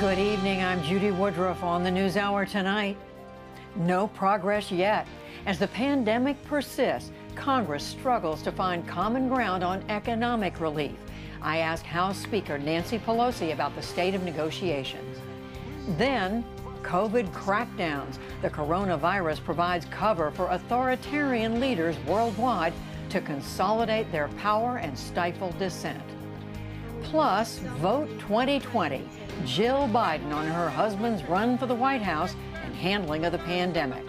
Good evening, I'm Judy Woodruff on the NewsHour tonight. No progress yet. As the pandemic persists, Congress struggles to find common ground on economic relief. I asked House Speaker Nancy Pelosi about the state of negotiations. Then, COVID crackdowns. The coronavirus provides cover for authoritarian leaders worldwide to consolidate their power and stifle dissent. Plus, Vote 2020. Jill Biden on her husband's run for the White House and handling of the pandemic.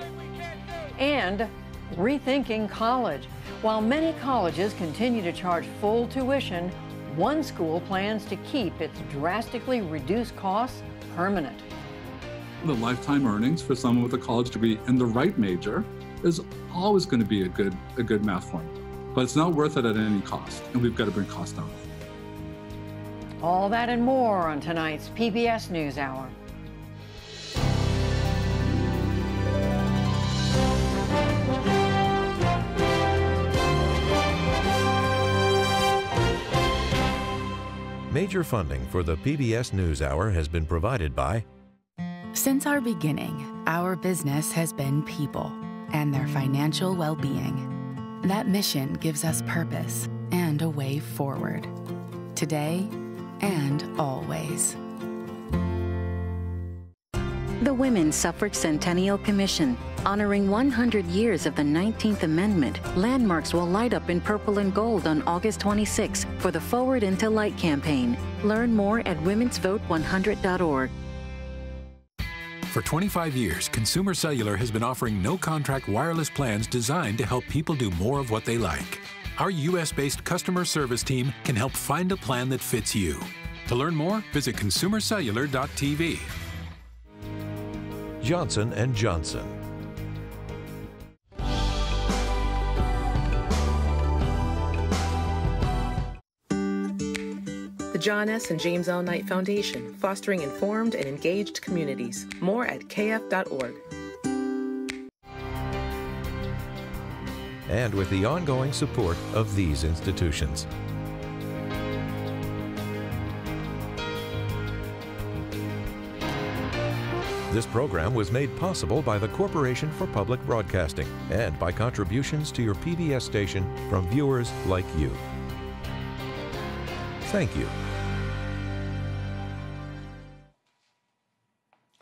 And rethinking college. While many colleges continue to charge full tuition, one school plans to keep its drastically reduced costs permanent. The lifetime earnings for someone with a college degree in the right major is always going to be a good math formula. But it's not worth it at any cost, and we've got to bring costs down. All that and more on tonight's PBS NewsHour. Major funding for the PBS NewsHour has been provided by... Since our beginning, our business has been people and their financial well-being. That mission gives us purpose and a way forward. Today and always. The Women's Suffrage Centennial Commission. Honoring 100 years of the 19th Amendment, landmarks will light up in purple and gold on August 26 for the Forward into Light campaign. Learn more at womensvote100.org. For 25 years, Consumer Cellular has been offering no-contract wireless plans designed to help people do more of what they like. Our U.S.-based customer service team can help find a plan that fits you. To learn more, visit consumercellular.tv. Johnson & Johnson. The John S. and James L. Knight Foundation, fostering informed and engaged communities. More at kf.org. And with the ongoing support of these institutions. This program was made possible by the Corporation for Public Broadcasting and by contributions to your PBS station from viewers like you. Thank you.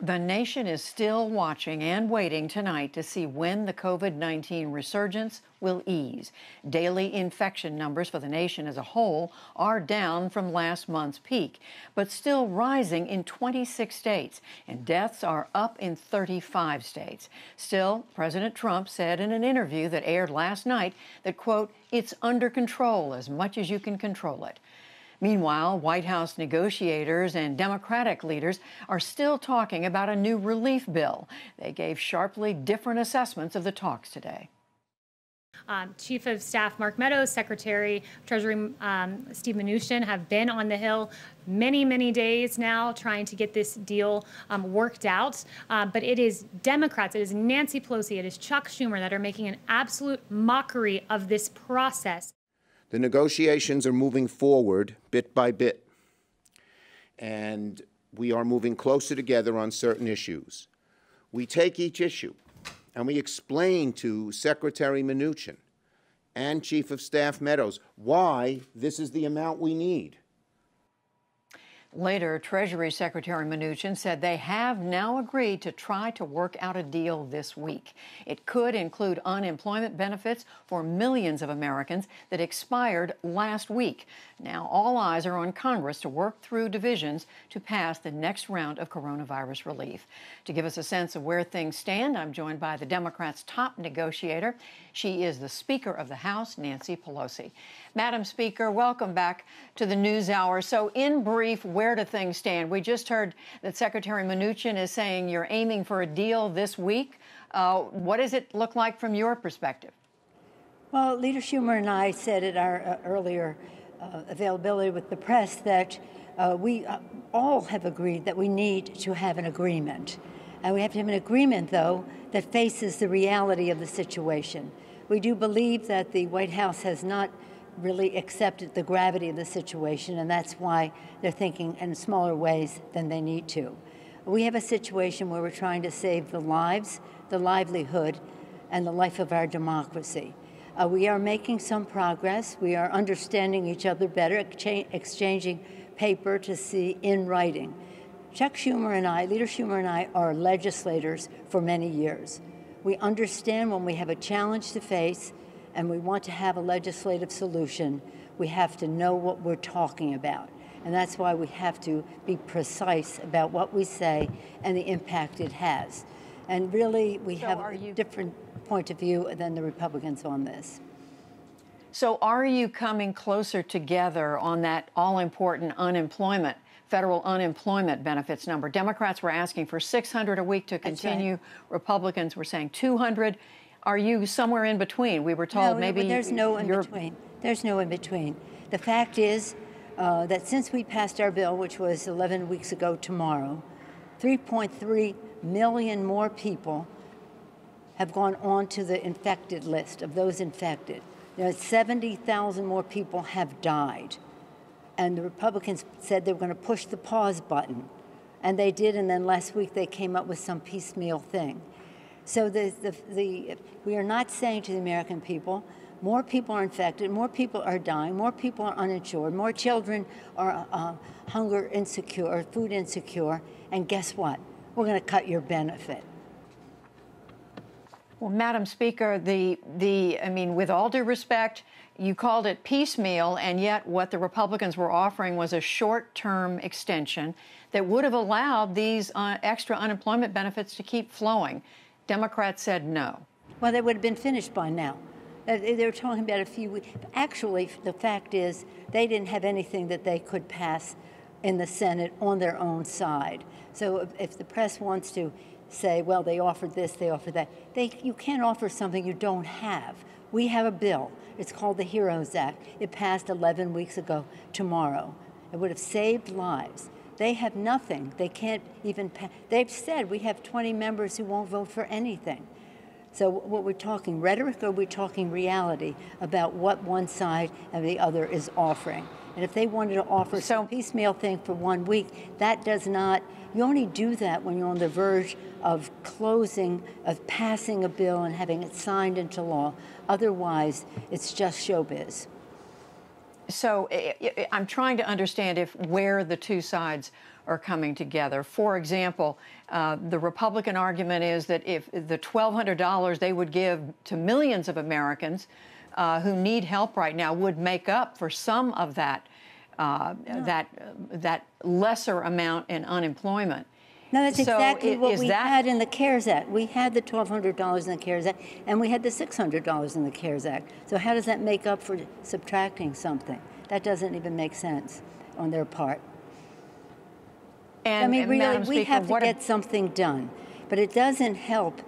The nation is still watching and waiting tonight to see when the COVID-19 resurgence will ease. Daily infection numbers for the nation as a whole are down from last month's peak, but still rising in 26 states, and deaths are up in 35 states. Still, President Trump said in an interview that aired last night that, quote, "It's under control as much as you can control it." Meanwhile, White House negotiators and Democratic leaders are still talking about a new relief bill. They gave sharply different assessments of the talks today. Chief of Staff Mark Meadows, Secretary of Treasury Steve Mnuchin have been on the Hill many days now trying to get this deal worked out. But it is Democrats, it is Nancy Pelosi, it is Chuck Schumer that are making an absolute mockery of this process. The negotiations are moving forward bit by bit, and we are moving closer together on certain issues. We take each issue and we explain to Secretary Mnuchin and Chief of Staff Meadows why this is the amount we need. Later, Treasury Secretary Mnuchin said they have now agreed to try to work out a deal this week. It could include unemployment benefits for millions of Americans that expired last week. Now, all eyes are on Congress to work through divisions to pass the next round of coronavirus relief. To give us a sense of where things stand, I'm joined by the Democrats' top negotiator. She is the Speaker of the House, Nancy Pelosi. Madam Speaker, welcome back to the NewsHour. So, in brief, where do things stand? We just heard that Secretary Mnuchin is saying you're aiming for a deal this week. What does it look like from your perspective? Well, Leader Schumer and I said at our earlier availability with the press that we all have agreed that we need to have an agreement. And we have to have an agreement, though, that faces the reality of the situation. We do believe that the White House has not really accepted the gravity of the situation, and that's why they're thinking in smaller ways than they need to. We have a situation where we're trying to save the lives, the livelihood, and the life of our democracy. We are making some progress. We are understanding each other better, exchanging paper to see in writing. Chuck Schumer and I, Leader Schumer and I, are legislators for many years. We understand when we have a challenge to face and we want to have a legislative solution, we have to know what we're talking about. And that's why we have to be precise about what we say and the impact it has. And really, we have a different point of view than the Republicans on this. So are you coming closer together on that all-important unemployment, federal unemployment benefits number? Democrats were asking for $600 a week to continue. Right. Republicans were saying $200. Are you somewhere in between? We were told maybe there's no in between. There's no in between. The fact is that since we passed our bill, which was 11 weeks ago tomorrow, 3.3 million more people have gone on to the infected list of those infected. 70,000 more people have died. And the Republicans said they were going to push the pause button. And they did, and then last week they came up with some piecemeal thing. So we are not saying to the American people, more people are infected, more people are dying, more people are uninsured, more children are hunger insecure, food insecure, and guess what? We're going to cut your benefit. Well, Madam Speaker, I mean, with all due respect, you called it piecemeal, and yet what the Republicans were offering was a short-term extension that would have allowed these extra unemployment benefits to keep flowing. Democrats said no. Well, they would have been finished by now. They were talking about a few weeks. Actually, the fact is they didn't have anything that they could pass in the Senate on their own side. So if the press wants to say, well, they offered this, they offered that, you can't offer something you don't have. We have a bill. It's called the HEROES Act. It passed 11 weeks ago tomorrow. It would have saved lives. They have nothing. They can't even pass. They've said we have 20 members who won't vote for anything. So what we're talking rhetoric, or we're talking reality about what one side and the other is offering. And if they wanted to offer some piecemeal thing for 1 week, that does not, you only do that when you're on the verge of passing a bill and having it signed into law. Otherwise, it's just showbiz. So I'm trying to understand where the two sides are coming together. For example, the Republican argument is that if the $1,200 they would give to millions of Americans who need help right now would make up for some of that that lesser amount in unemployment. No, that's exactly what we had in the CARES Act. We had the $1,200 in the CARES Act, and we had the $600 in the CARES Act. So how does that make up for subtracting something? That doesn't even make sense on their part. And, I mean, really, we have to get something done. But it doesn't help.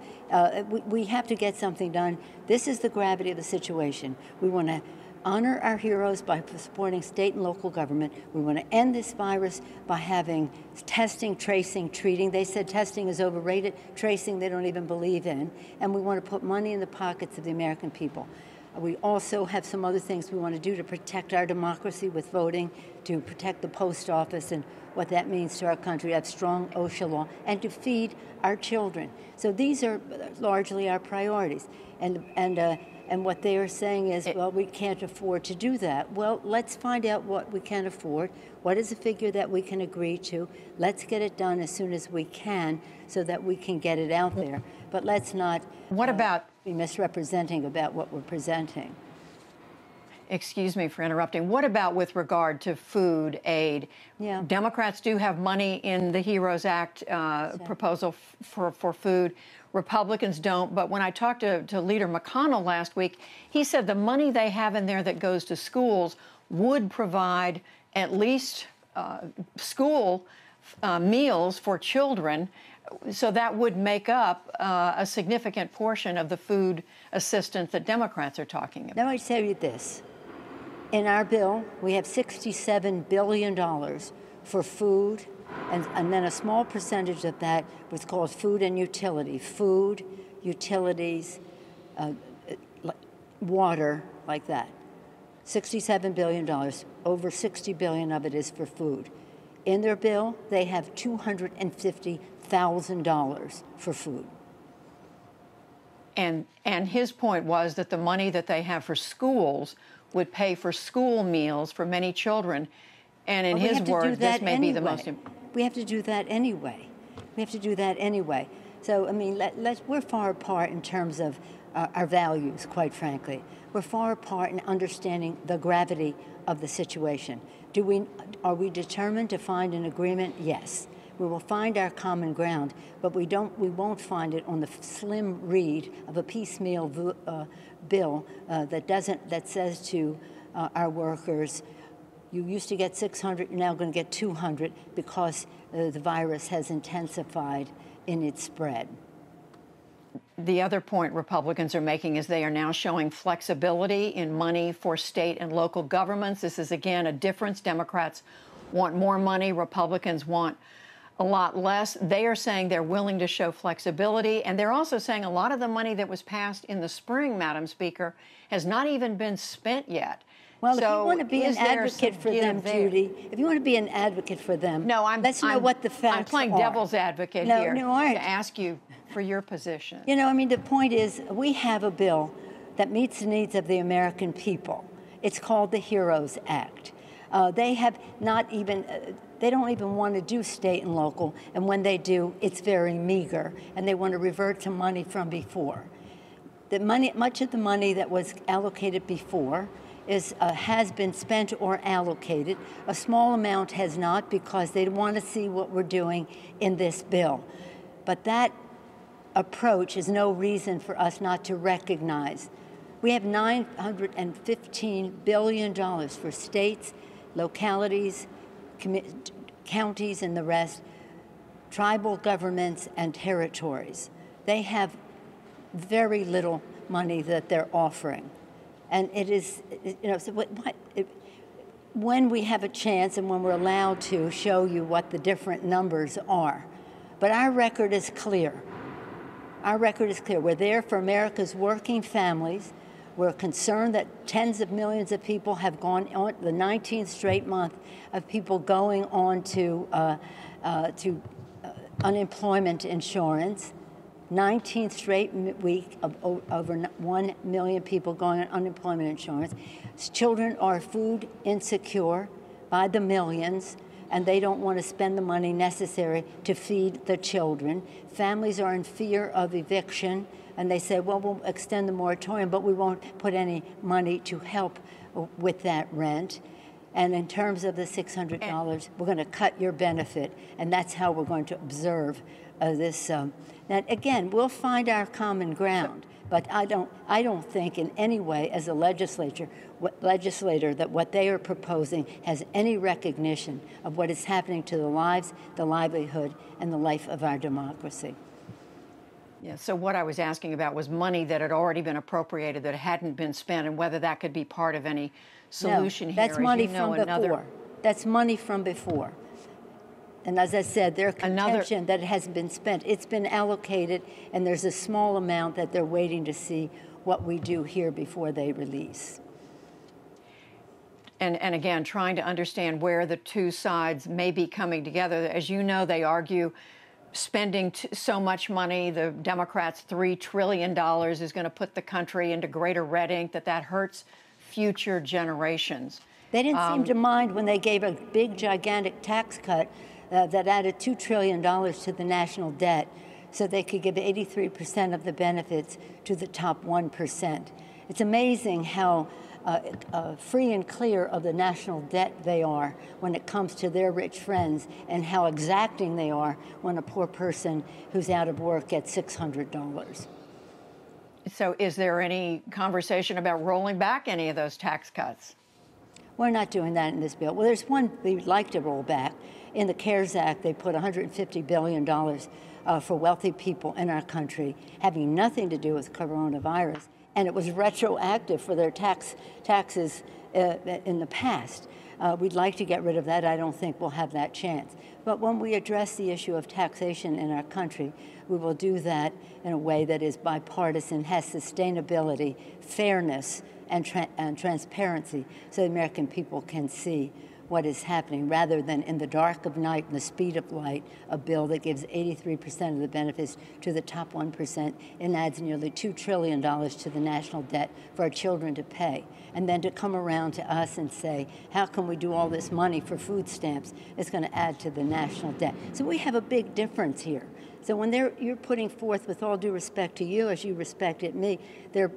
We have to get something done. This is the gravity of the situation. We want to honor our heroes by supporting state and local government. We want to end this virus by having testing, tracing, treating. They said testing is overrated. Tracing, they don't even believe in. And we want to put money in the pockets of the American people. We also have some other things we want to do to protect our democracy with voting, to protect the post office and what that means to our country, have strong OSHA law, and to feed our children. So these are largely our priorities. And what they are saying is, well, we can't afford to do that. Well, let's find out what we can afford. What is a figure that we can agree to? Let's get it done as soon as we can so that we can get it out there. But let's not be misrepresenting about what we're presenting. Excuse me for interrupting. What about with regard to food aid? Yeah. Democrats do have money in the HEROES Act proposal for food. Republicans don't. But when I talked to Leader McConnell last week, he said the money they have in there that goes to schools would provide at least school meals for children. So that would make up a significant portion of the food assistance that Democrats are talking about. Let me tell you this. In our bill, we have $67 billion for food, and then a small percentage of that was called food and utility. Food, utilities, water, like that. $67 billion, over $60 billion of it is for food. In their bill, they have $250,000 for food. And his point was that the money that they have for schools would pay for school meals for many children. And in his words, this may be the most important. We have to do that anyway. We have to do that anyway. So, I mean, we're far apart in terms of our values, quite frankly. We're far apart in understanding the gravity of the situation. Are we determined to find an agreement? Yes. We will find our common ground, but we won't find it on the slim reed of a piecemeal bill that says to our workers, you used to get 600, you're now going to get 200 because the virus has intensified in its spread. The other point Republicans are making is they are now showing flexibility in money for state and local governments. This is, again, a difference. Democrats want more money. Republicans want a lot less. They are saying they're willing to show flexibility, and they're also saying a lot of the money that was passed in the spring, Madam Speaker, has not even been spent yet. Well, so if you want to be an advocate for them, Judy, if you want to be an advocate for them, let's know what the facts are. I'm playing devil's advocate here to ask you for your position. You know, I mean, the point is we have a bill that meets the needs of the American people. It's called the HEROES Act. They have not even, they don't even want to do state and local, and when they do, it's very meager, and they want to revert to money from before. Much of the money that was allocated before has been spent or allocated. A small amount has not because they want to see what we're doing in this bill. But that approach is no reason for us not to recognize. We have $915 billion for states, localities, counties, and the rest, tribal governments and territories. They have very little money that they're offering. And it is, you know, so when we have a chance and when we're allowed to show you what the different numbers are. But our record is clear. Our record is clear. We're there for America's working families. We're concerned that tens of millions of people have gone on, the 19th straight month of people going on to unemployment insurance. 19th straight week of over 1 million people going on unemployment insurance. Children are food insecure by the millions, and they don't want to spend the money necessary to feed the children. Families are in fear of eviction, and they say, well, we'll extend the moratorium, but we won't put any money to help with that rent. And in terms of the $600, we're going to cut your benefit, and that's how we're going to observe this. Now, again, we'll find our common ground, but I don't think in any way as a legislator that what they are proposing has any recognition of what is happening to the lives, the livelihood, and the life of our democracy. Yeah, so what I was asking about was money that had already been appropriated that hadn't been spent, and whether that could be part of any solution here. That's money from before. That's money from before. And as I said, their contention that it hasn't been spent. It's been allocated, and there's a small amount that they're waiting to see what we do here before they release. And again, trying to understand where the two sides may be coming together. As you know, they argue spending so much money, the Democrats' $3 trillion is going to put the country into greater red ink, that hurts future generations. They didn't seem to mind when they gave a big, gigantic tax cut that added $2 trillion to the national debt so they could give 83% of the benefits to the top 1%. It's amazing how free and clear of the national debt they are when it comes to their rich friends, and how exacting they are when a poor person who's out of work gets $600. So is there any conversation about rolling back any of those tax cuts? We're not doing that in this bill. Well, there's one we'd like to roll back. In the CARES Act, they put $150 billion for wealthy people in our country, having nothing to do with coronavirus. And it was retroactive for their taxes in the past. We'd like to get rid of that. I don't think we'll have that chance. But when we address the issue of taxation in our country, we will do that in a way that is bipartisan, has sustainability, fairness, and transparency so the American people can see what is happening, rather than in the dark of night and the speed of light, a bill that gives 83% of the benefits to the top 1% and adds nearly $2 trillion to the national debt for our children to pay. And then to come around to us and say, how can we do all this money for food stamps? It's going to add to the national debt. So we have a big difference here. So when you're putting forth, with all due respect to you, as you respected me, their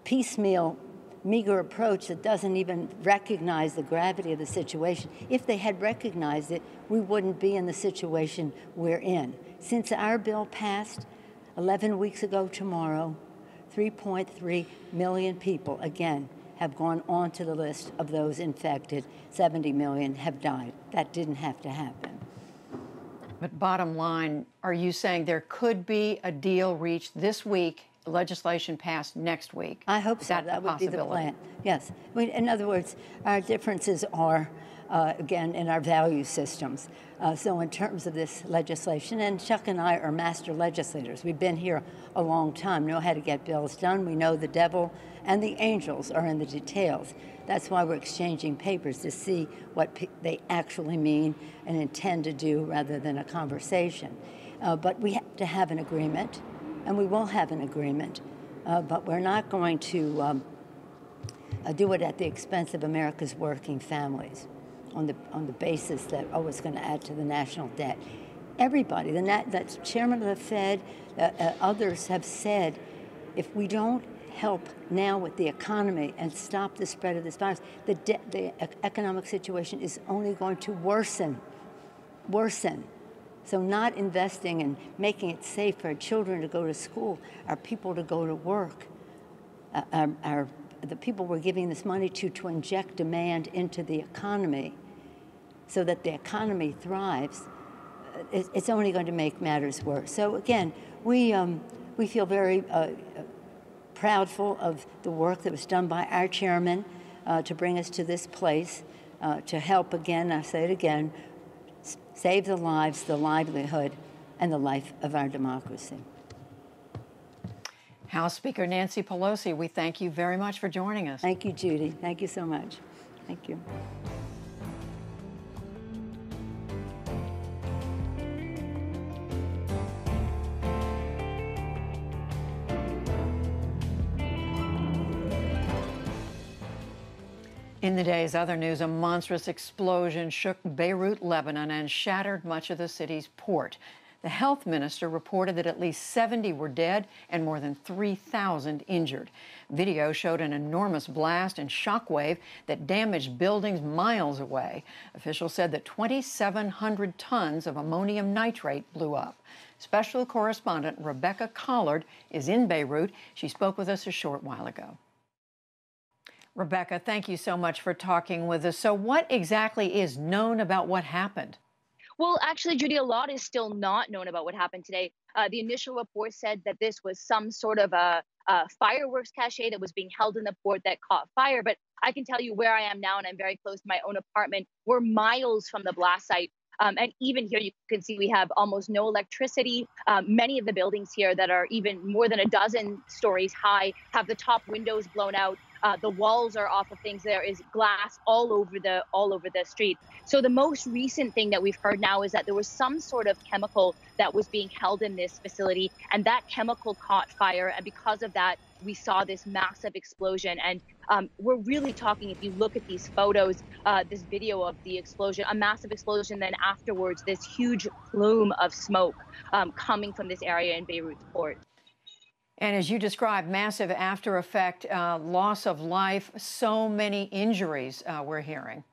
piecemeal, meager approach that doesn't even recognize the gravity of the situation. If they had recognized it, we wouldn't be in the situation we're in. Since our bill passed 11 weeks ago tomorrow, 3.3 million people, again, have gone onto the list of those infected. 70 million have died. That didn't have to happen. But bottom line, are you saying there could be a deal reached this week, legislation passed next week? I hope so. That would be the plan. Yes. In other words, our differences are, again, in our value systems. So in terms of this legislation, and Chuck and I are master legislators. We've been here a long time, know how to get bills done. We know the devil and the angels are in the details. That's why we're exchanging papers, to see what they actually mean and intend to do, rather than a conversation. But we have to have an agreement, and we will have an agreement, but we're not going to do it at the expense of America's working families, on the basis that, oh, it's going to add to the national debt. Everybody, the chairman of the Fed, others have said, if we don't help now with the economy and stop the spread of this virus, the economic situation is only going to worsen. So not investing and making it safe for our children to go to school, our people to go to work, the people we're giving this money to inject demand into the economy so that the economy thrives, it's only going to make matters worse. So again, we feel very proudful of the work that was done by our chairman to bring us to this place, to help, again, I say it again, save the lives, the livelihood, and the life of our democracy. House Speaker Nancy Pelosi, we thank you very much for joining us. Thank you, Judy. Thank you so much. Thank you. In the day's other news, a monstrous explosion shook Beirut, Lebanon, and shattered much of the city's port. The health minister reported that at least 70 were dead and more than 3,000 injured. Video showed an enormous blast and shockwave that damaged buildings miles away. Officials said that 2,700 tons of ammonium nitrate blew up. Special correspondent Rebecca Collard is in Beirut. She spoke with us a short while ago. Rebecca, thank you so much for talking with us. So what exactly is known about what happened? Well, actually, Judy, a lot is still not known about what happened today. The initial report said that this was some sort of a fireworks cache that was being held in the port that caught fire. But I can tell you where I am now, and I'm very close to my own apartment. We're miles from the blast site. And even here, you can see we have almost no electricity. Many of the buildings here that are even more than a dozen stories high have the top windows blown out. The walls are off of things. There is glass all over the street. So the most recent thing that we've heard now is that there was some sort of chemical that was being held in this facility, and that chemical caught fire. And because of that, we saw this massive explosion. And we're really talking, if you look at these photos, this video of the explosion, a massive explosion, then afterwards, this huge plume of smoke coming from this area in Beirut's port. And as you described, massive after effect, loss of life, so many injuries we're hearing.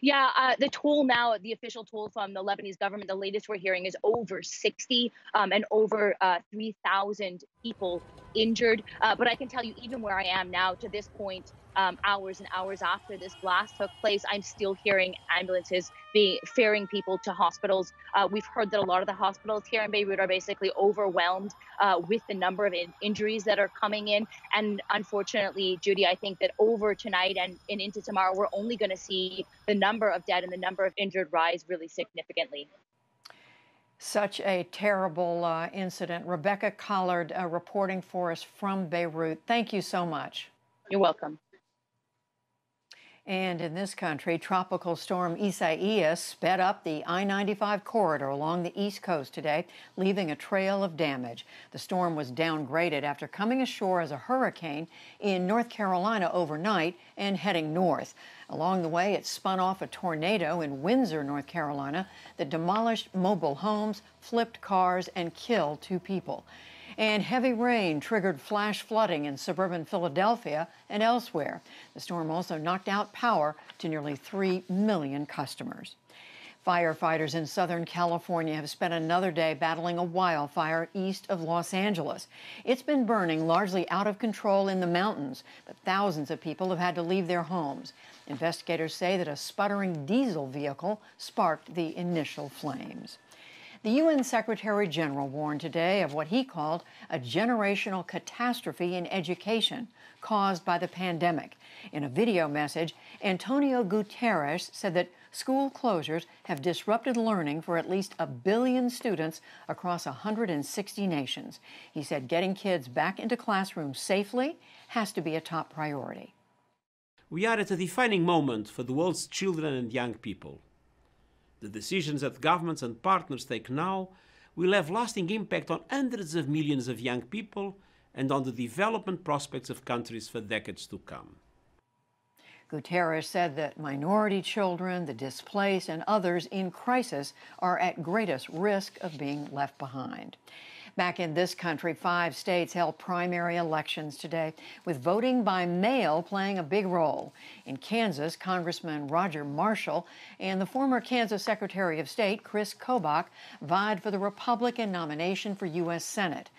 Yeah, the toll now, the official toll from the Lebanese government, the latest we're hearing is over 60 and over 3,000 people injured. But I can tell you, even where I am now, to this point, hours and hours after this blast took place, I'm still hearing ambulances ferrying people to hospitals. We've heard that a lot of the hospitals here in Beirut are basically overwhelmed with the number of injuries that are coming in. And unfortunately, Judy, I think that over tonight and into tomorrow, we're only going to see the number of dead and the number of injured rise really significantly. Such a terrible incident. Rebecca Collard reporting for us from Beirut. Thank you so much. You're welcome. And in this country, Tropical Storm Isaias sped up the I-95 corridor along the East Coast today, leaving a trail of damage. The storm was downgraded after coming ashore as a hurricane in North Carolina overnight and heading north. Along the way, it spun off a tornado in Windsor, North Carolina, that demolished mobile homes, flipped cars, and killed 2 people. And heavy rain triggered flash flooding in suburban Philadelphia and elsewhere. The storm also knocked out power to nearly 3 million customers. Firefighters in Southern California have spent another day battling a wildfire east of Los Angeles. It's been burning largely out of control in the mountains, but thousands of people have had to leave their homes. Investigators say that a sputtering diesel vehicle sparked the initial flames. The UN Secretary General warned today of what he called a generational catastrophe in education caused by the pandemic. In a video message, Antonio Guterres said that school closures have disrupted learning for at least 1 billion students across 160 nations. He said getting kids back into classrooms safely has to be a top priority. We are at a defining moment for the world's children and young people. The decisions that governments and partners take now will have lasting impact on hundreds of millions of young people and on the development prospects of countries for decades to come. Guterres said that minority children, the displaced, and others in crisis are at greatest risk of being left behind. Back in this country, 5 states held primary elections today, with voting by mail playing a big role. In Kansas, Congressman Roger Marshall and the former Kansas Secretary of State, Chris Kobach, vied for the Republican nomination for U.S. Senate.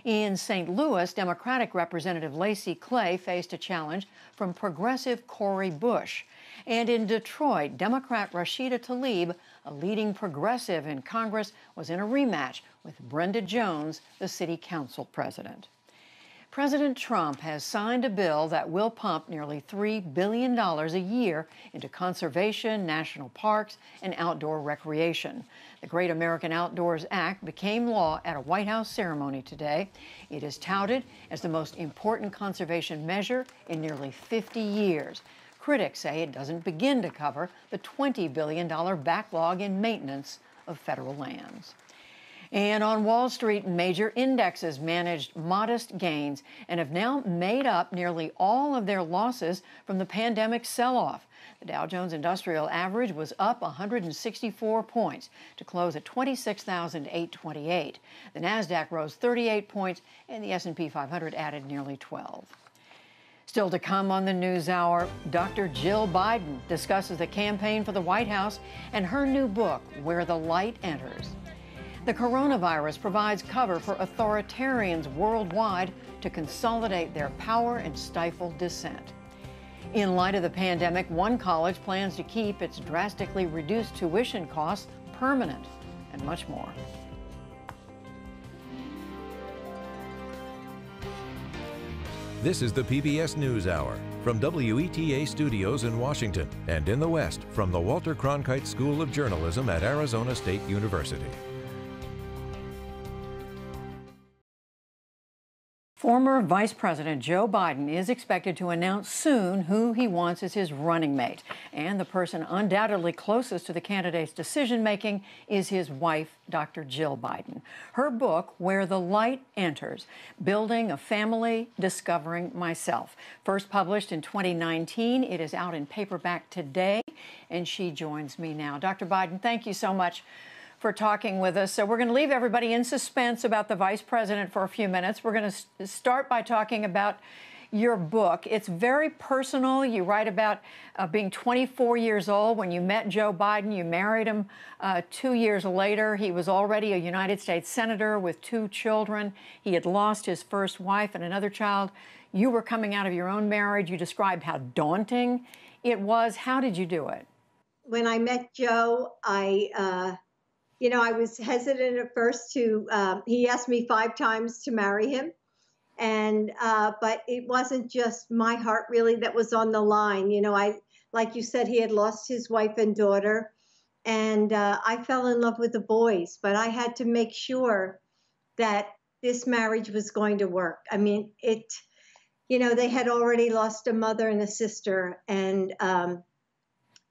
In St. Louis, Democratic Representative Lacey Clay faced a challenge from progressive Cori Bush. And in Detroit, Democrat Rashida Tlaib, a leading progressive in Congress, was in a rematch with Brenda Jones, the city council president. President Trump has signed a bill that will pump nearly $3 billion a year into conservation, national parks, and outdoor recreation. The Great American Outdoors Act became law at a White House ceremony today. It is touted as the most important conservation measure in nearly 50 years. Critics say it doesn't begin to cover the $20 billion backlog in maintenance of federal lands. And on Wall Street, major indexes managed modest gains and have now made up nearly all of their losses from the pandemic sell-off. The Dow Jones Industrial Average was up 164 points to close at 26,828. The Nasdaq rose 38 points, and the S&P 500 added nearly 12. Still to come on the NewsHour, Dr. Jill Biden discusses the campaign for the White House and her new book, Where the Light Enters. The coronavirus provides cover for authoritarians worldwide to consolidate their power and stifle dissent. In light of the pandemic, one college plans to keep its drastically reduced tuition costs permanent, and much more. This is the PBS NewsHour from WETA Studios in Washington and in the West from the Walter Cronkite School of Journalism at Arizona State University. Former Vice President Joe Biden is expected to announce soon who he wants as his running mate. And the person undoubtedly closest to the candidate's decision-making is his wife, Dr. Jill Biden. Her book, Where the Light Enters, Building a Family, Discovering Myself. First published in 2019, it is out in paperback today, and she joins me now. Dr. Biden, thank you so much for talking with us. So we're going to leave everybody in suspense about the vice president for a few minutes. We're going to start by talking about your book. It's very personal. You write about being 24 years old when you met Joe Biden. You married him 2 years later. He was already a United States senator with 2 children. He had lost his first wife and another child. You were coming out of your own marriage. You described how daunting it was. How did you do it? When I met Joe, I was hesitant at first he asked me 5 times to marry him. But it wasn't just my heart really that was on the line. Like you said, he had lost his wife and daughter, and I fell in love with the boys, but I had to make sure that this marriage was going to work. I mean, you know, they had already lost a mother and a sister, and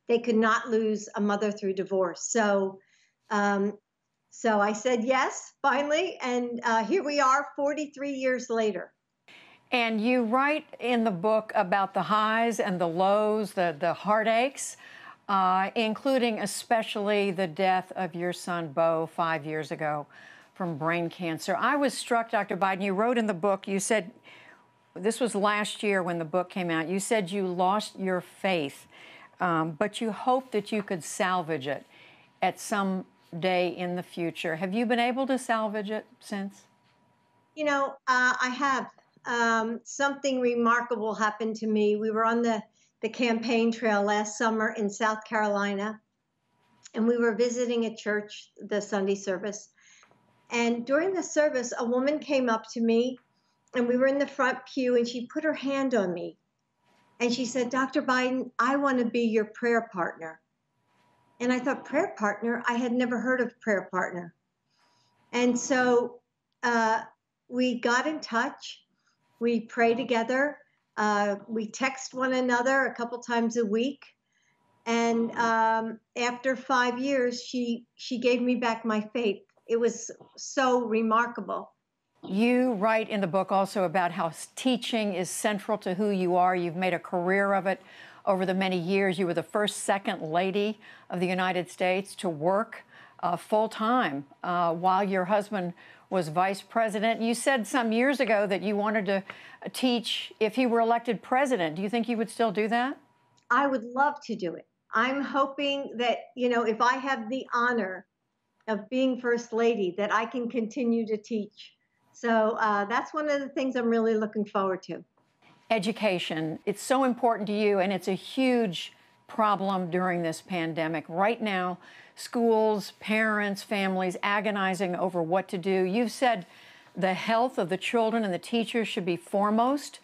they could not lose a mother through divorce. So I said yes, finally, and here we are 43 years later. And you write in the book about the highs and the lows, the heartaches, including especially the death of your son, Beau, 5 years ago from brain cancer. I was struck, Dr. Biden, you wrote in the book, you said, this was last year when the book came out, you said you lost your faith, but you hoped that you could salvage it at some day in the future. Have you been able to salvage it since? You know, I have. Something remarkable happened to me. We were on the campaign trail last summer in South Carolina, and we were visiting a church, the Sunday service. And during the service, a woman came up to me, and we were in the front pew, and she put her hand on me. And she said, Dr. Biden, I want to be your prayer partner. And I thought, prayer partner? I had never heard of prayer partner. And so we got in touch. We pray together. We text one another a couple times a week. And after 5 years, she gave me back my faith. It was so remarkable. You write in the book also about how teaching is central to who you are. You've made a career of it over the many years. You were the first second lady of the United States to work full-time while your husband was vice president. You said some years ago that you wanted to teach if he were elected president. Do you think you would still do that? I would love to do it. I'm hoping that, you know, if I have the honor of being first lady, that I can continue to teach. So that's one of the things I'm really looking forward to. Education, it's so important to you, and it's a huge problem during this pandemic. Right now, schools, parents, families agonizing over what to do. You've said the health of the children and the teachers should be foremost,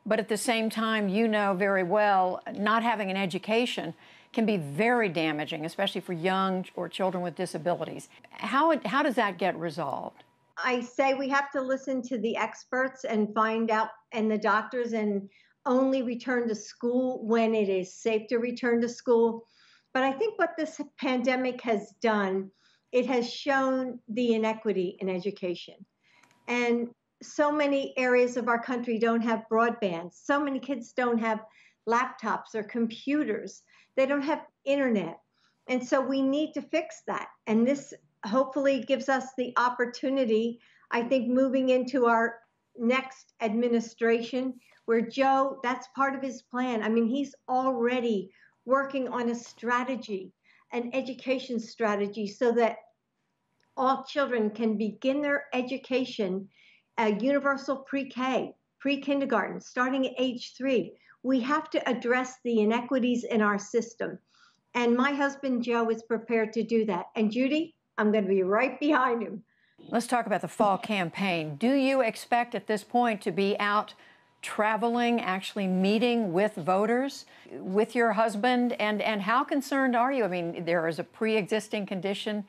but at the same time, you know very well, not having an education can be very damaging, especially for young or children with disabilities. How does that get resolved? I say we have to listen to the experts and find out, and the doctors, and only return to school when it is safe to return to school. But I think what this pandemic has done, it has shown the inequity in education. And so many areas of our country don't have broadband. So many kids don't have laptops or computers. They don't have internet. And so we need to fix that. And this hopefully gives us the opportunity, I think, moving into our next administration, where Joe, that's part of his plan. I mean, he's already working on a strategy, an education strategy, so that all children can begin their education at universal pre-K, pre-kindergarten, starting at age 3. We have to address the inequities in our system. And my husband, Joe, is prepared to do that. And Judy, I'm going to be right behind him. Let's talk about the fall campaign. Do you expect at this point to be out traveling, actually meeting with voters, with your husband? And how concerned are you? I mean, there is a pre-existing condition.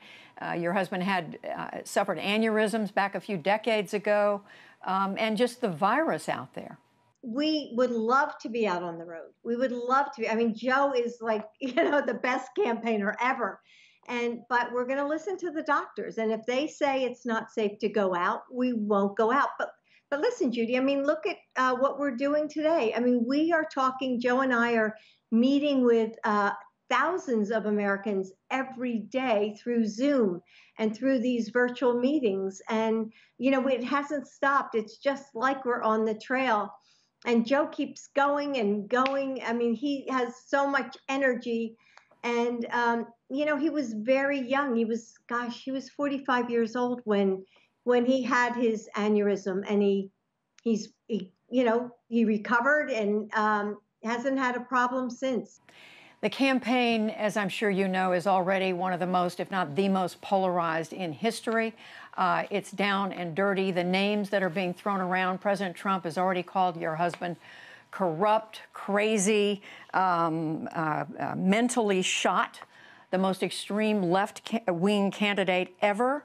Your husband had suffered aneurysms back a few decades ago, and just the virus out there. We would love to be out on the road. We would love to be. I mean, Joe is like, you know, the best campaigner ever. But we're going to listen to the doctors. And if they say it's not safe to go out, we won't go out. But listen, Judy, I mean, look at what we're doing today. I mean, we are talking, Joe and I are meeting with thousands of Americans every day through Zoom and through these virtual meetings. And, you know, it hasn't stopped. It's just like we're on the trail. And Joe keeps going and going. I mean, he has so much energy. And, you know, he was very young. He was 45 years old when he had his aneurysm, and he recovered and hasn't had a problem since. The campaign, as I'm sure you know, is already one of the most, if not the most polarized in history. It's down and dirty. The names that are being thrown around, President Trump has already called your husband corrupt, crazy, mentally shot, the most extreme left-wing candidate ever.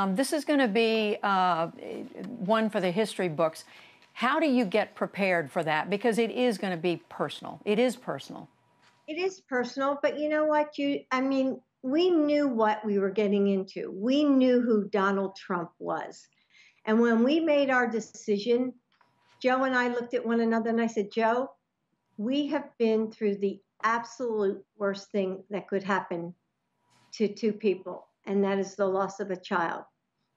This is going to be one for the history books. How do you get prepared for that? Because it is going to be personal. It is personal. It is personal, but you know what? We knew what we were getting into. We knew who Donald Trump was. And when we made our decision, Joe and I looked at one another and I said, Joe, we have been through the absolute worst thing that could happen to two people, and that is the loss of a child.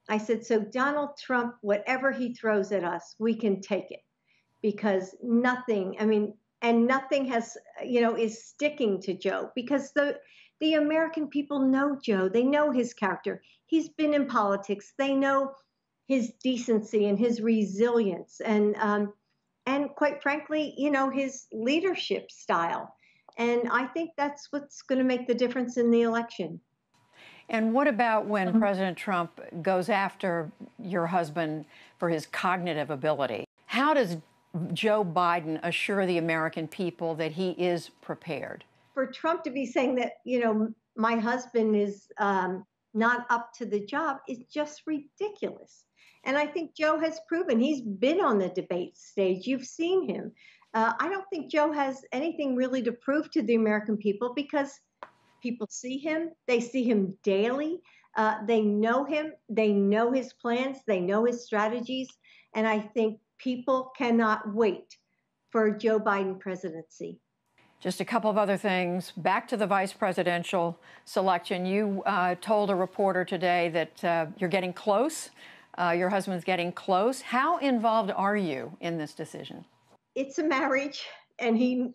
I said, so Donald Trump, whatever he throws at us, we can take it, because nothing has, is sticking to Joe, because the American people know Joe. They know his character. He's been in politics. They know his decency and his resilience and quite frankly, his leadership style. And I think that's what's going to make the difference in the election. And what about when President Trump goes after your husband for his cognitive ability? How does Joe Biden assure the American people that he is prepared? For Trump to be saying that, my husband is not up to the job is just ridiculous. And I think Joe has proven he's been on the debate stage. You've seen him. I don't think Joe has anything really to prove to the American people, because people see him. They see him daily. They know him. They know his plans. They know his strategies. And I think people cannot wait for Joe Biden presidency. Just a couple of other things. Back to the vice presidential selection. You told a reporter today that you're getting close. Your husband's getting close. How involved are you in this decision? It's a marriage, and he,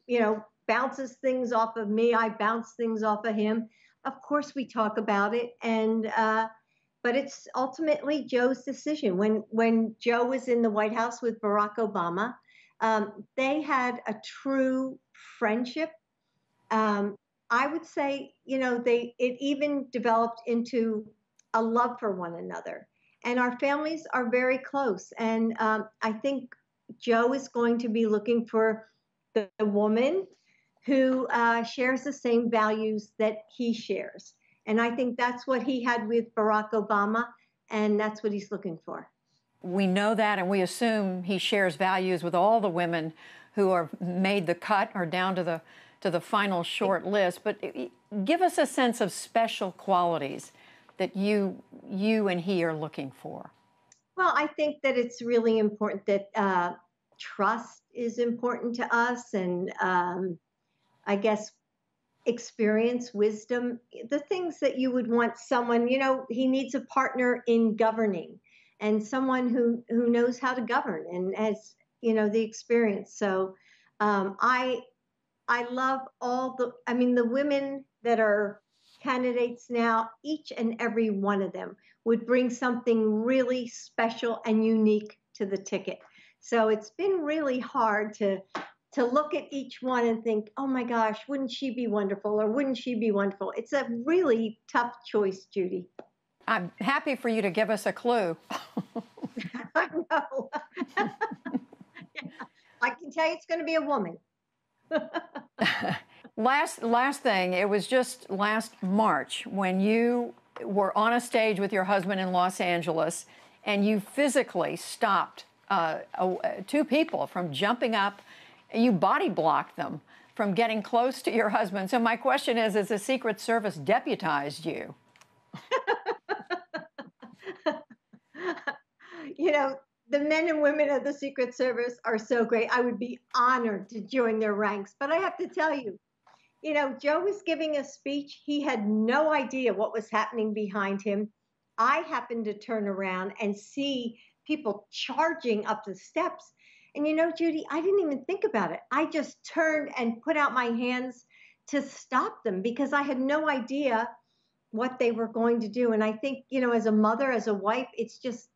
bounces things off of me. I bounce things off of him. Of course, we talk about it, but it's ultimately Joe's decision. When Joe was in the White House with Barack Obama, they had a true friendship. I would say, it even developed into a love for one another. And our families are very close. And I think Joe is going to be looking for the woman who shares the same values that he shares. And I think that's what he had with Barack Obama, and that's what he's looking for. We know that, and we assume he shares values with all the women who are made the cut or down to the final short list. But give us a sense of special qualities that you and he are looking for. Well, I think that it's really important that trust is important to us, and I guess experience, wisdom, the things that you would want someone, he needs a partner in governing, and someone who knows how to govern and has, the experience. So I love the women that are candidates now, each and every one of them would bring something really special and unique to the ticket. So it's been really hard to look at each one and think, oh my gosh, wouldn't she be wonderful, or wouldn't she be wonderful? It's a really tough choice, Judy. I'm happy for you to give us a clue. I know. I can tell you it's going to be a woman. Last thing, it was just last March when you were on a stage with your husband in Los Angeles, and you physically stopped two people from jumping up. You body blocked them from getting close to your husband. So my question is the Secret Service deputized you? The men and women of the Secret Service are so great. I would be honored to join their ranks. But I have to tell you, Joe was giving a speech. He had no idea what was happening behind him. I happened to turn around and see people charging up the steps. And Judy, I didn't even think about it. I just turned and put out my hands to stop them, because I had no idea what they were going to do. And I think, as a mother, as a wife, it's just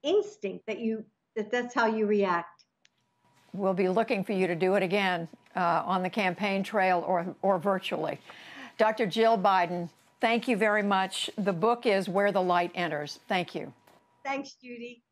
instinct that's how you react. We'll be looking for you to do it again on the campaign trail or virtually. Dr. Jill Biden, thank you very much. The book is Where the Light Enters. Thank you. Thanks, Judy.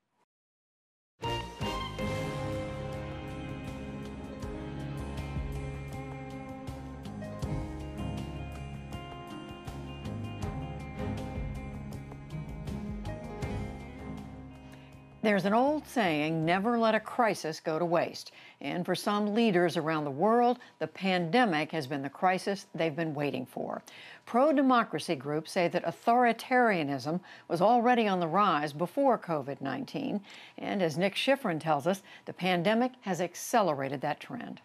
There's an old saying, never let a crisis go to waste. And for some leaders around the world, the pandemic has been the crisis they've been waiting for. Pro-democracy groups say that authoritarianism was already on the rise before COVID-19. And as Nick Schifrin tells us, the pandemic has accelerated that trend.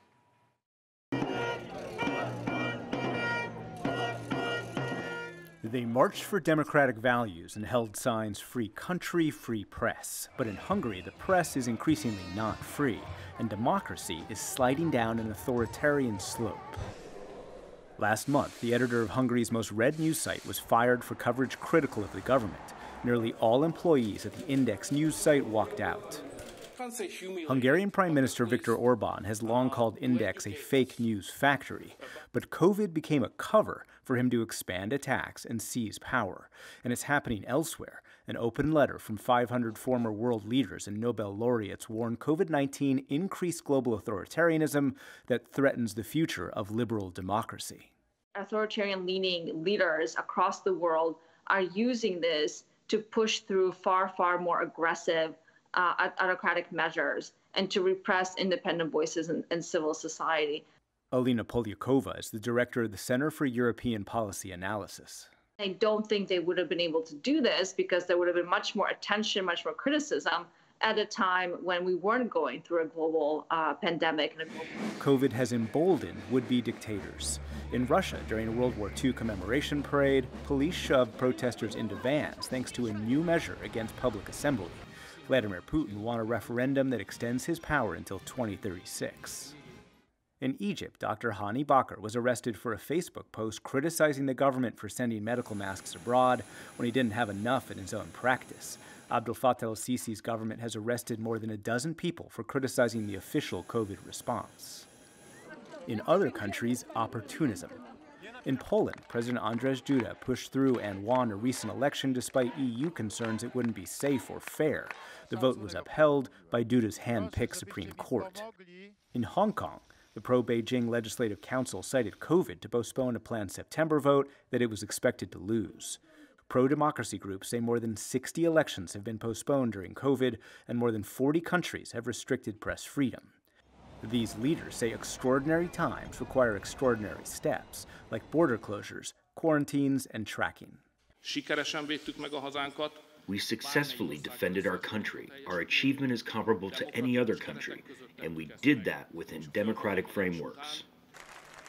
They marched for democratic values and held signs, "Free country, free press." But in Hungary, the press is increasingly not free, and democracy is sliding down an authoritarian slope. Last month, the editor of Hungary's most read news site was fired for coverage critical of the government. Nearly all employees at the Index news site walked out. Hungarian Prime Minister Viktor Orban has long called Index a fake news factory, but COVID became a cover for him to expand attacks and seize power. And it's happening elsewhere. An open letter from 500 former world leaders and Nobel laureates warn COVID-19 increased global authoritarianism that threatens the future of liberal democracy. Authoritarian-leaning leaders across the world are using this to push through far, far more aggressive autocratic measures and to repress independent voices in civil society. Alina Polyakova is the director of the Center for European Policy Analysis. I don't think they would have been able to do this because there would have been much more attention, much more criticism at a time when we weren't going through a global pandemic. COVID has emboldened would-be dictators. In Russia, during a World War II commemoration parade, police shoved protesters into vans thanks to a new measure against public assembly. Vladimir Putin won a referendum that extends his power until 2036. In Egypt, Dr. Hani Bakr was arrested for a Facebook post criticizing the government for sending medical masks abroad when he didn't have enough in his own practice. Abdel Fattah el-Sisi's government has arrested more than a dozen people for criticizing the official COVID response. In other countries, opportunism. In Poland, President Andrzej Duda pushed through and won a recent election despite EU concerns it wouldn't be safe or fair. The vote was upheld by Duda's hand-picked Supreme Court. In Hong Kong, the pro-Beijing Legislative Council cited COVID to postpone a planned September vote that it was expected to lose. Pro-democracy groups say more than 60 elections have been postponed during COVID, and more than 40 countries have restricted press freedom. These leaders say extraordinary times require extraordinary steps, like border closures, quarantines, and tracking. We successfully defended our country. Our achievement is comparable to any other country, and we did that within democratic frameworks.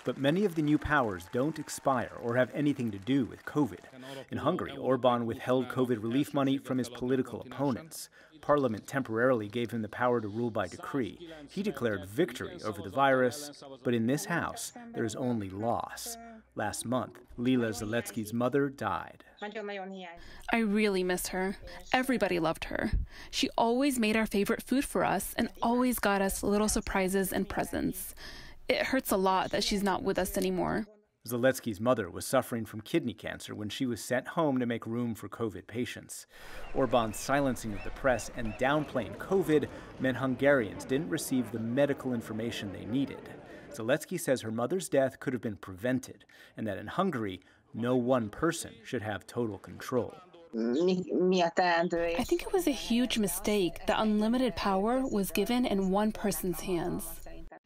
But many of the new powers don't expire or have anything to do with COVID. In Hungary, Orban withheld COVID relief money from his political opponents. Parliament temporarily gave him the power to rule by decree. He declared victory over the virus, but in this house, there is only loss. Last month, Lila Zaletsky's mother died. I really miss her. Everybody loved her. She always made our favorite food for us and always got us little surprises and presents. It hurts a lot that she's not with us anymore. Zaletsky's mother was suffering from kidney cancer when she was sent home to make room for COVID patients. Orban's silencing of the press and downplaying COVID meant Hungarians didn't receive the medical information they needed. Zaletsky says her mother's death could have been prevented, and that in Hungary, no one person should have total control. I think it was a huge mistake that unlimited power was given in one person's hands.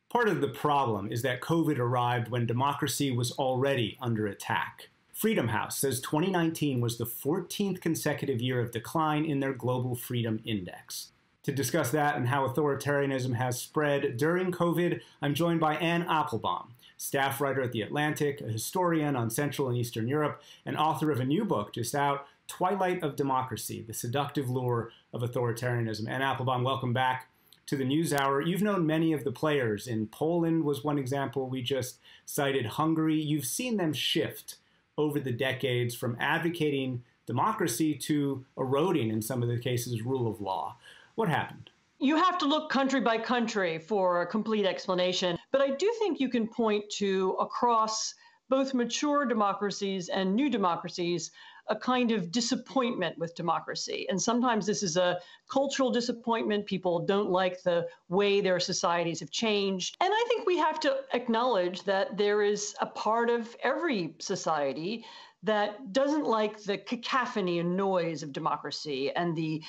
Part of the problem is that COVID arrived when democracy was already under attack. Freedom House says 2019 was the 14th consecutive year of decline in their Global Freedom Index. To discuss that and how authoritarianism has spread during COVID, I'm joined by Anne Applebaum, staff writer at The Atlantic, a historian on Central and Eastern Europe, and author of a new book just out, Twilight of Democracy, The Seductive Lure of Authoritarianism. Anne Applebaum, welcome back to the NewsHour. You've known many of the players. In Poland was one example we just cited. Hungary, you've seen them shift over the decades from advocating democracy to eroding, in some of the cases, rule of law. What happened? You have to look country by country for a complete explanation, but I do think you can point to, across both mature democracies and new democracies, a kind of disappointment with democracy. And sometimes this is a cultural disappointment. People don't like the way their societies have changed. And I think think we have to acknowledge that there is a part of every society that doesn't like the cacophony and noise of democracy and the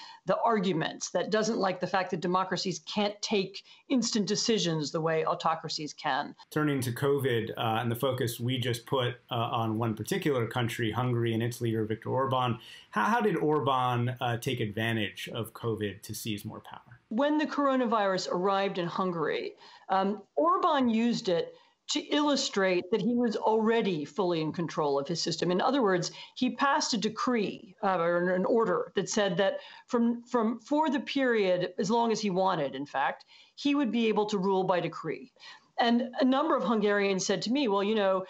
arguments, that doesn't like the fact that democracies can't take instant decisions the way autocracies can. Turning to COVID and the focus we just put on one particular country, Hungary, and its leader, Viktor Orban, how did Orban take advantage of COVID to seize more power? When the coronavirus arrived in Hungary, Orban used it to illustrate that he was already fully in control of his system. In other words, he passed a decree or an order that said that for the period, as long as he wanted, in fact, he would be able to rule by decree. And a number of Hungarians said to me, well, you know,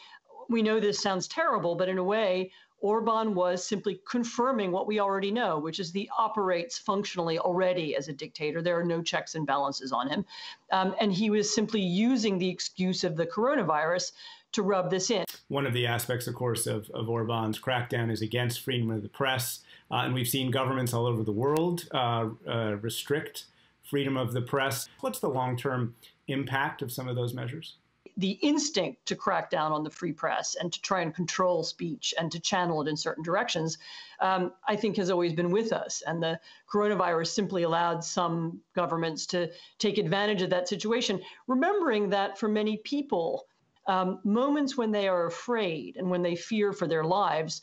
we know this sounds terrible, but in a way, Orban was simply confirming what we already know, which is he operates functionally already as a dictator. There are no checks and balances on him. And he was simply using the excuse of the coronavirus to rub this in. One of the aspects, of course, of Orban's crackdown is against freedom of the press. And we've seen governments all over the world restrict freedom of the press. What's the long-term impact of some of those measures? The instinct to crack down on the free press and to try and control speech and to channel it in certain directions, I think has always been with us. And the coronavirus simply allowed some governments to take advantage of that situation, remembering that for many people, moments when they are afraid and when they fear for their lives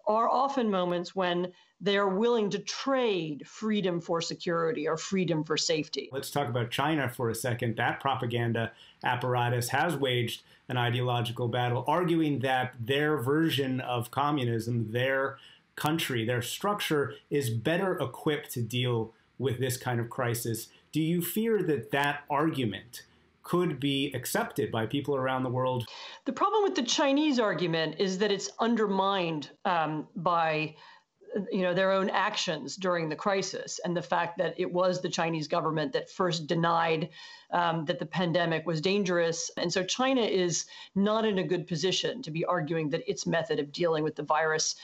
are often moments when they are willing to trade freedom for security or freedom for safety. Let's talk about China for a second. That propaganda apparatus has waged an ideological battle, arguing that their version of communism, their country, their structure is better equipped to deal with this kind of crisis. Do you fear that that argument could be accepted by people around the world? The problem with the Chinese argument is that it's undermined by their own actions during the crisis, and the fact that it was the Chinese government that first denied that the pandemic was dangerous. And so China is not in a good position to be arguing that its method of dealing with the virus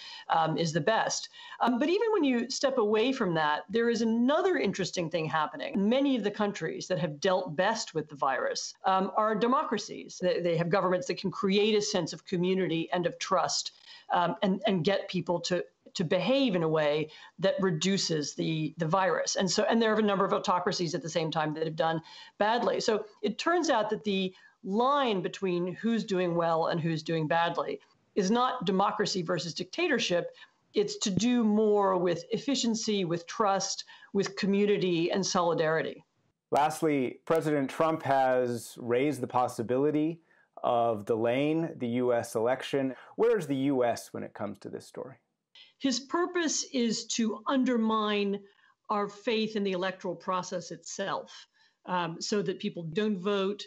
is the best. But even when you step away from that, there is another interesting thing happening. Many of the countries that have dealt best with the virus are democracies. They have governments that can create a sense of community and of trust and get people to behave in a way that reduces the virus. And there are a number of autocracies at the same time that have done badly. So it turns out that the line between who's doing well and who's doing badly is not democracy versus dictatorship. It's to do more with efficiency, with trust, with community and solidarity. Lastly, President Trump has raised the possibility of delaying the U.S. election. Where is the U.S. when it comes to this story? His purpose is to undermine our faith in the electoral process itself, so that people don't vote,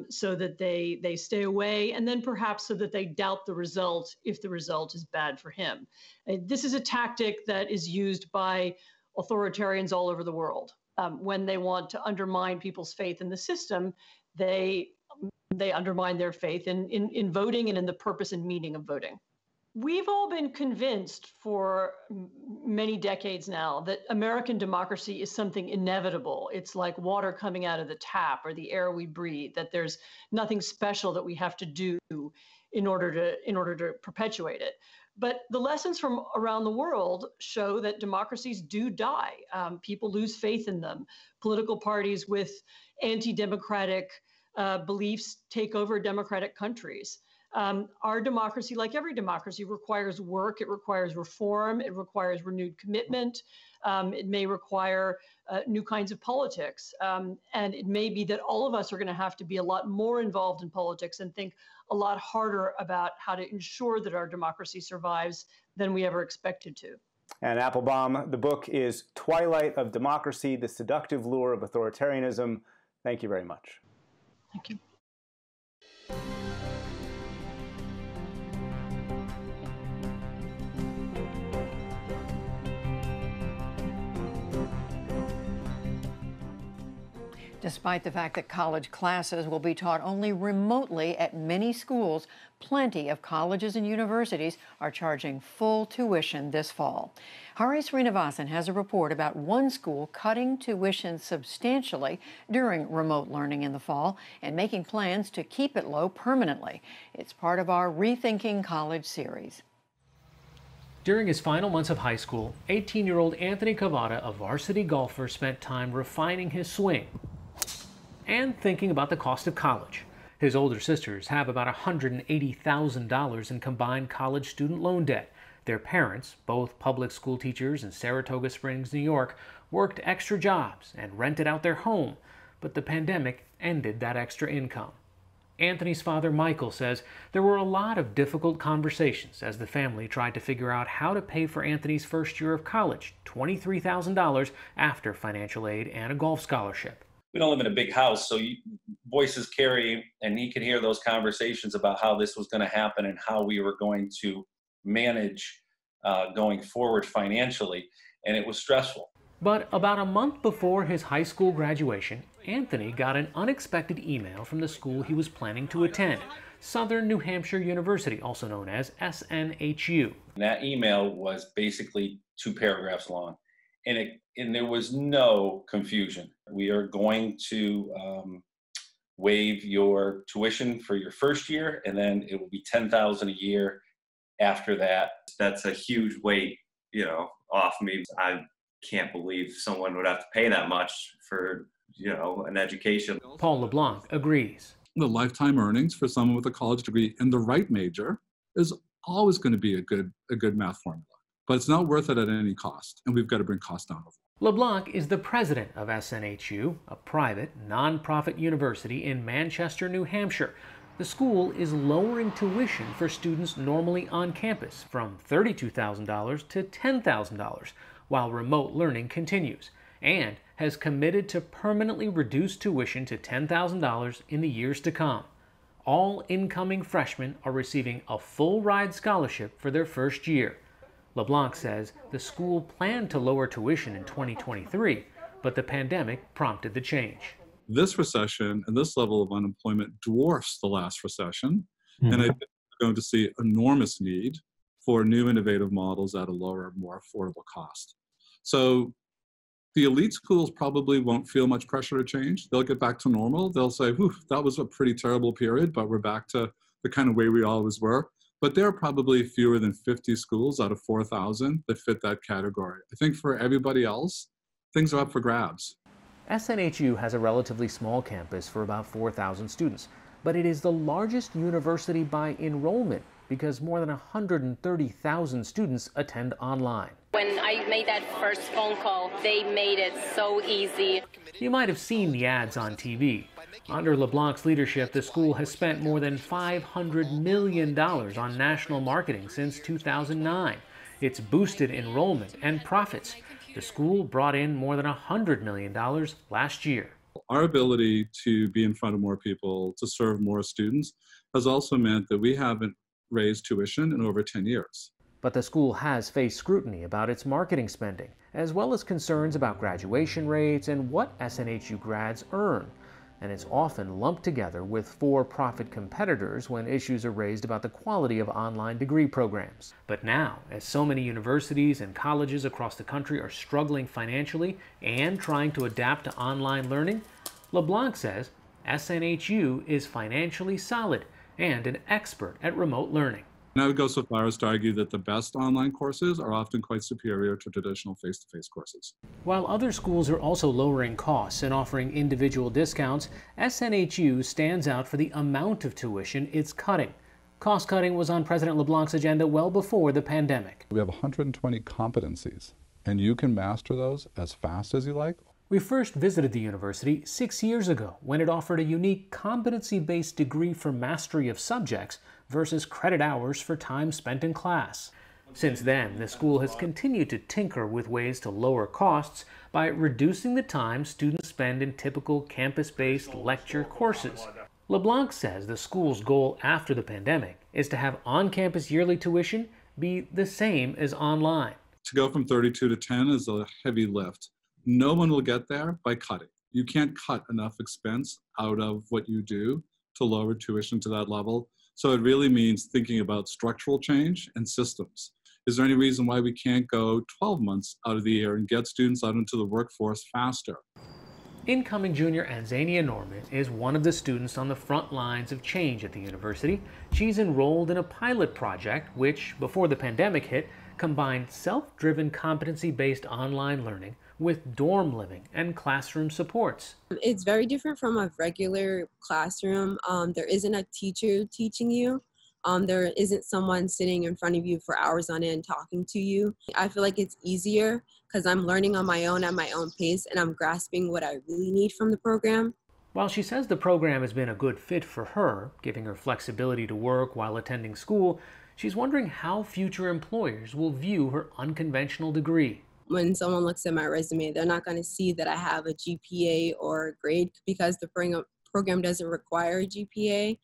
so that they stay away, and then perhaps so that they doubt the result if the result is bad for him. This is a tactic that is used by authoritarians all over the world. When they want to undermine people's faith in the system, they undermine their faith in voting and in the purpose and meaning of voting. We've all been convinced for many decades now that American democracy is something inevitable. It's like water coming out of the tap or the air we breathe, that there's nothing special that we have to do in order to perpetuate it. But the lessons from around the world show that democracies do die. People lose faith in them. Political parties with anti-democratic beliefs take over democratic countries. Our democracy, like every democracy, requires work, it requires reform, it requires renewed commitment, it may require new kinds of politics. And it may be that all of us are going to have to be a lot more involved in politics and think a lot harder about how to ensure that our democracy survives than we ever expected to. And Applebaum, the book is Twilight of Democracy, The Seductive Lure of Authoritarianism. Thank you very much. Thank you. Despite the fact that college classes will be taught only remotely at many schools, plenty of colleges and universities are charging full tuition this fall. Hari Srinivasan has a report about one school cutting tuition substantially during remote learning in the fall and making plans to keep it low permanently. It's part of our Rethinking College series. During his final months of high school, 18-year-old Anthony Cavada, a varsity golfer, spent time refining his swing and thinking about the cost of college. His older sisters have about $180,000 in combined college student loan debt. Their parents, both public school teachers in Saratoga Springs, New York, worked extra jobs and rented out their home, but the pandemic ended that extra income. Anthony's father, Michael, says there were a lot of difficult conversations as the family tried to figure out how to pay for Anthony's first year of college, $23,000 after financial aid and a golf scholarship. We don't live in a big house, so voices carry, and he could hear those conversations about how this was going to happen and how we were going to manage going forward financially, and it was stressful. But about a month before his high school graduation, Anthony got an unexpected email from the school he was planning to attend, Southern New Hampshire University, also known as SNHU. And that email was basically 2 paragraphs long, and there was no confusion. We are going to waive your tuition for your first year, and then it will be $10,000 a year after that. That's a huge weight, off me. I can't believe someone would have to pay that much for, an education. Paul LeBlanc agrees. The lifetime earnings for someone with a college degree in the right major is always going to be a good math formula, but it's not worth it at any cost, and we've got to bring costs down. LeBlanc is the president of SNHU, a private, nonprofit university in Manchester, New Hampshire. The school is lowering tuition for students normally on campus from $32,000 to $10,000, while remote learning continues, and has committed to permanently reduce tuition to $10,000 in the years to come. All incoming freshmen are receiving a full ride scholarship for their first year. LeBlanc says the school planned to lower tuition in 2023, but the pandemic prompted the change. This recession and this level of unemployment dwarfs the last recession, and I think we're going to see enormous need for new innovative models at a lower, more affordable cost. So the elite schools probably won't feel much pressure to change. They'll get back to normal. They'll say, whew, that was a pretty terrible period, but we're back to the kind of way we always were. But there are probably fewer than 50 schools out of 4,000 that fit that category. I think for everybody else, things are up for grabs. SNHU has a relatively small campus for about 4,000 students, but it is the largest university by enrollment because more than 130,000 students attend online. When I made that first phone call, they made it so easy. You might have seen the ads on TV. Under LeBlanc's leadership, the school has spent more than $500 million on national marketing since 2009. It's boosted enrollment and profits. The school brought in more than $100 million last year. Our ability to be in front of more people, to serve more students, has also meant that we haven't raised tuition in over 10 years. But the school has faced scrutiny about its marketing spending, as well as concerns about graduation rates and what SNHU grads earn. And it's often lumped together with for-profit competitors when issues are raised about the quality of online degree programs. But now, as so many universities and colleges across the country are struggling financially and trying to adapt to online learning, LeBlanc says SNHU is financially solid and an expert at remote learning. And I would go so far as to argue that the best online courses are often quite superior to traditional face-to-face courses. While other schools are also lowering costs and offering individual discounts, SNHU stands out for the amount of tuition it's cutting. Cost cutting was on President LeBlanc's agenda well before the pandemic. We have 120 competencies, and you can master those as fast as you like. We first visited the university 6 years ago when it offered a unique competency-based degree for mastery of subjects versus credit hours for time spent in class. Since then, the school has continued to tinker with ways to lower costs by reducing the time students spend in typical campus-based lecture courses. LeBlanc says the school's goal after the pandemic is to have on-campus yearly tuition be the same as online. To go from 32 to 10 is a heavy lift. No one will get there by cutting. You can't cut enough expense out of what you do to lower tuition to that level. So it really means thinking about structural change and systems. Is there any reason why we can't go 12 months out of the year and get students out into the workforce faster? Incoming junior Anzania Norman is one of the students on the front lines of change at the university. She's enrolled in a pilot project which, before the pandemic hit, combined self-driven competency-based online learning with dorm living and classroom supports. It's very different from a regular classroom. There isn't a teacher teaching you. There isn't someone sitting in front of you for hours on end talking to you. I feel like it's easier because I'm learning on my own at my own pace, and I'm grasping what I really need from the program. While she says the program has been a good fit for her, giving her flexibility to work while attending school, she's wondering how future employers will view her unconventional degree. When someone looks at my resume, they're not going to see that I have a GPA or a grade because the program doesn't require a GPA.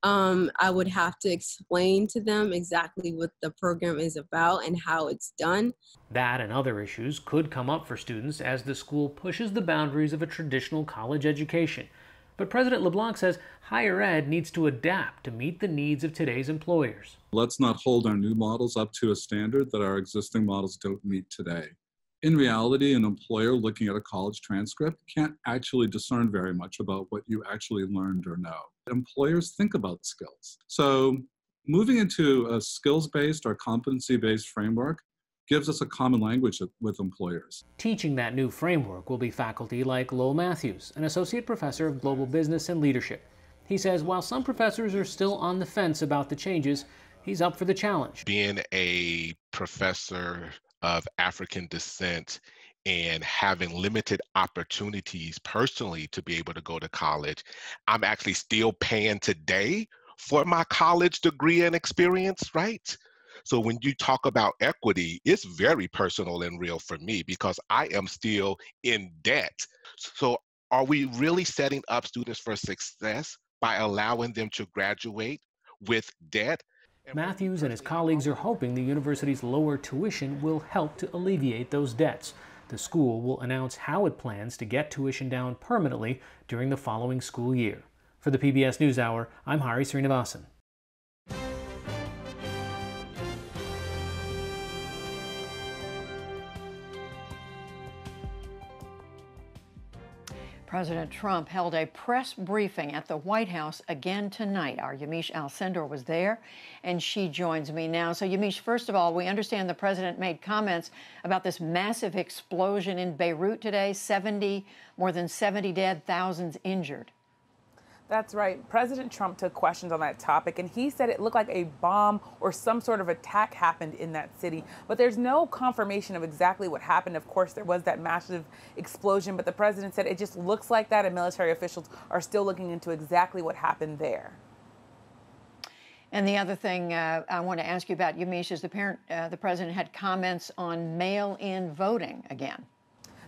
I would have to explain to them exactly what the program is about and how it's done. That and other issues could come up for students as the school pushes the boundaries of a traditional college education. But President LeBlanc says higher ed needs to adapt to meet the needs of today's employers. Let's not hold our new models up to a standard that our existing models don't meet today. In reality, an employer looking at a college transcript can't actually discern very much about what you actually learned or know. Employers think about skills. So moving into a skills-based or competency-based framework gives us a common language with employers. Teaching that new framework will be faculty like Lowell Matthews, an associate professor of global business and leadership. He says while some professors are still on the fence about the changes, he's up for the challenge. Being a professor of African descent and having limited opportunities personally to be able to go to college, I'm actually still paying today for my college degree and experience, right? So when you talk about equity, it's very personal and real for me because I am still in debt. So are we really setting up students for success by allowing them to graduate with debt? Matthews and his colleagues are hoping the university's lower tuition will help to alleviate those debts. The school will announce how it plans to get tuition down permanently during the following school year. For the PBS NewsHour, I'm Hari Srinivasan. President Trump held a press briefing at the White House again tonight. Our Yamiche Alcindor was there, and she joins me now. So, Yamiche, first of all, we understand the president made comments about this massive explosion in Beirut today, more than 70 dead, thousands injured. That's right. President Trump took questions on that topic, and he said it looked like a bomb or some sort of attack happened in that city. But there's no confirmation of exactly what happened. Of course, there was that massive explosion, but the president said it just looks like that, and military officials are still looking into exactly what happened there. And the other thing I want to ask you about, Yamiche, is the president had comments on mail-in voting again.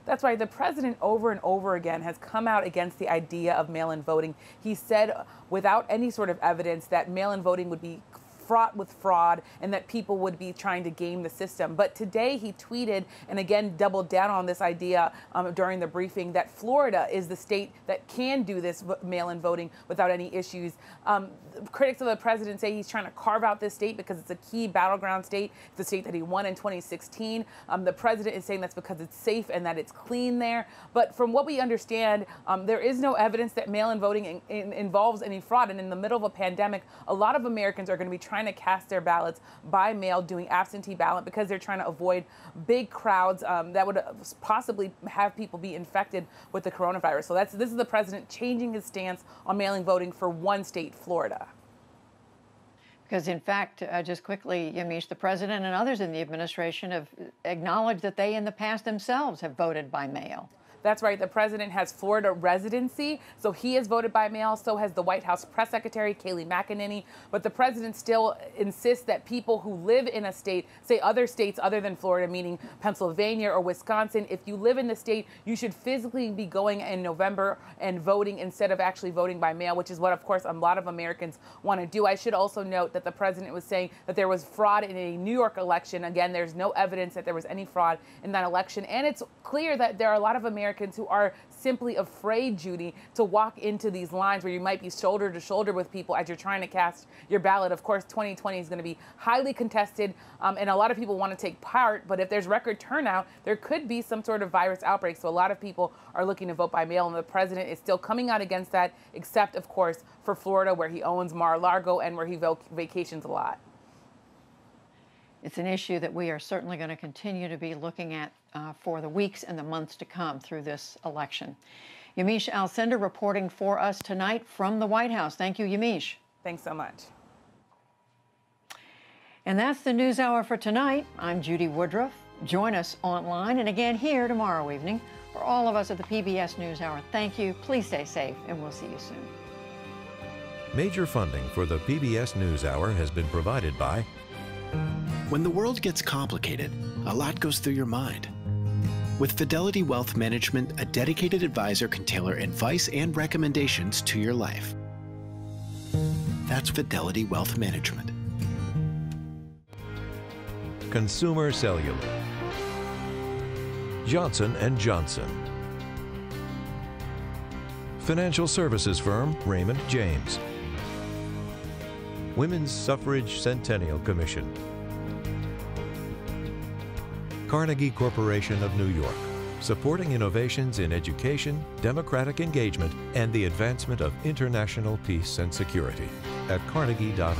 That's right. The president over and over again has come out against the idea of mail-in voting. He said without any sort of evidence that mail-in voting would be fraught with fraud and that people would be trying to game the system. But today he tweeted and again doubled down on this idea during the briefing that Florida is the state that can do this mail-in voting without any issues. Critics of the president say he's trying to carve out this state because it's a key battleground state. It's a state that he won in 2016. The president is saying that's because it's safe and that it's clean there. But from what we understand, there is no evidence that mail-in voting involves any fraud. And in the middle of a pandemic, a lot of Americans are going to be trying to cast their ballots by mail, doing absentee ballot, because they're trying to avoid big crowds that would possibly have people be infected with the coronavirus. So this is the president changing his stance on mail-in voting for one state, Florida. Because, in fact, just quickly, Yamiche, the president and others in the administration have acknowledged that they in the past themselves have voted by mail. That's right. The president has Florida residency, so he has voted by mail. So has the White House press secretary, Kayleigh McEnany. But the president still insists that people who live in a state, say other states other than Florida, meaning Pennsylvania or Wisconsin, if you live in the state, you should physically be going in November and voting instead of actually voting by mail, which is what, of course, a lot of Americans want to do. I should also note that the president was saying that there was fraud in a New York election. Again, there's no evidence that there was any fraud in that election. And it's clear that there are a lot of Americans Americans who are simply afraid, Judy, to walk into these lines where you might be shoulder to shoulder with people as you're trying to cast your ballot. Of course, 2020 is going to be highly contested, and a lot of people want to take part, but if there's record turnout, there could be some sort of virus outbreak. So a lot of people are looking to vote by mail, and the president is still coming out against that, except, of course, for Florida, where he owns Mar-a-Lago and where he vacations a lot. It's an issue that we are certainly going to continue to be looking at for the weeks and the months to come through this election. Yamiche Alcindor reporting for us tonight from the White House. Thank you, Yamiche. Thanks so much. And that's the NewsHour for tonight. I'm Judy Woodruff. Join us online and again here tomorrow evening. For all of us at the PBS NewsHour, thank you. Please stay safe, and we'll see you soon. Major funding for the PBS NewsHour has been provided by... When the world gets complicated, a lot goes through your mind. With Fidelity Wealth Management, a dedicated advisor can tailor advice and recommendations to your life. That's Fidelity Wealth Management. Consumer Cellular. Johnson & Johnson. Financial services firm Raymond James. Women's Suffrage Centennial Commission. Carnegie Corporation of New York, supporting innovations in education, democratic engagement, and the advancement of international peace and security at carnegie.org.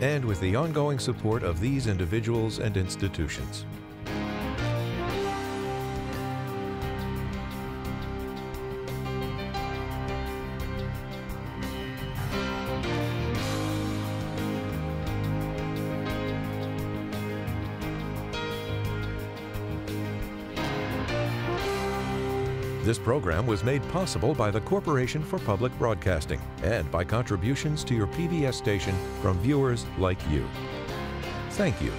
And with the ongoing support of these individuals and institutions. This program was made possible by the Corporation for Public Broadcasting and by contributions to your PBS station from viewers like you. Thank you.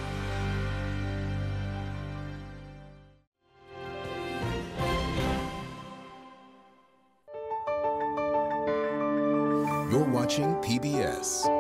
You're watching PBS.